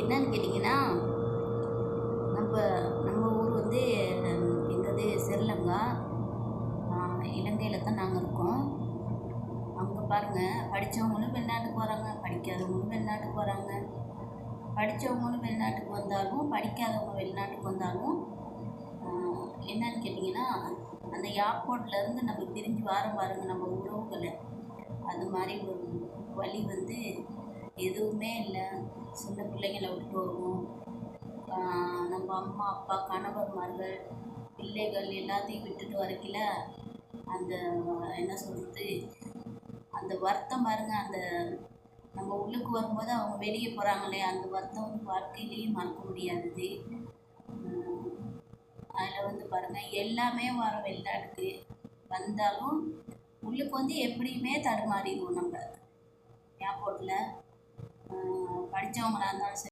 என்னன்னு கேட்டிங்கன்னா, நம்ம நம்ம ஊர் வந்து எங்கது ஸ்ரீலங்கா. இலங்கையில் தான் நாங்கள் இருக்கோம். அங்கே பாருங்கள், படித்தவங்களும் வெளிநாட்டுக்கு வராங்க, படிக்காதவங்களும் வெளிநாட்டுக்கு வராங்க. படித்தவங்களும் வெளிநாட்டுக்கு வந்தாலும், படிக்காதவங்க வெளிநாட்டுக்கு வந்தாலும் என்னன்னு கேட்டிங்கன்னா, அந்த ஏர்போர்ட்லேருந்து நம்ம பிரிஞ்சு வாரம் பாருங்க நம்ம உறவுகளை. அது மாதிரி ஒரு வழி வந்து எதுவுமே இல்லை. சின்ன பிள்ளைங்களை விட்டு வருவோம். நம்ம அம்மா அப்பா கணவர்மார்கள் பிள்ளைகள் எல்லாத்தையும் விட்டுட்டு வரைக்கில அந்த என்ன சொல்கிறது, அந்த வருத்தம் பாருங்க. அந்த நம்ம உள்ளுக்கு வரும்போது அவங்க வெளியே போகிறாங்களே, அந்த வருத்தம் வந்து வாழ்க்கையிலேயும் மறக்க முடியாதது. அதில் வந்து பாருங்கள், எல்லாமே வர வெளிநாட்டுக்கு வந்தாலும் உள்ளுக்கு வந்து எப்படியுமே தடுமாறிடுவோம் நம்ம ஏர்போர்ட்டில். படித்தவங்களாக இருந்தாலும் சரி,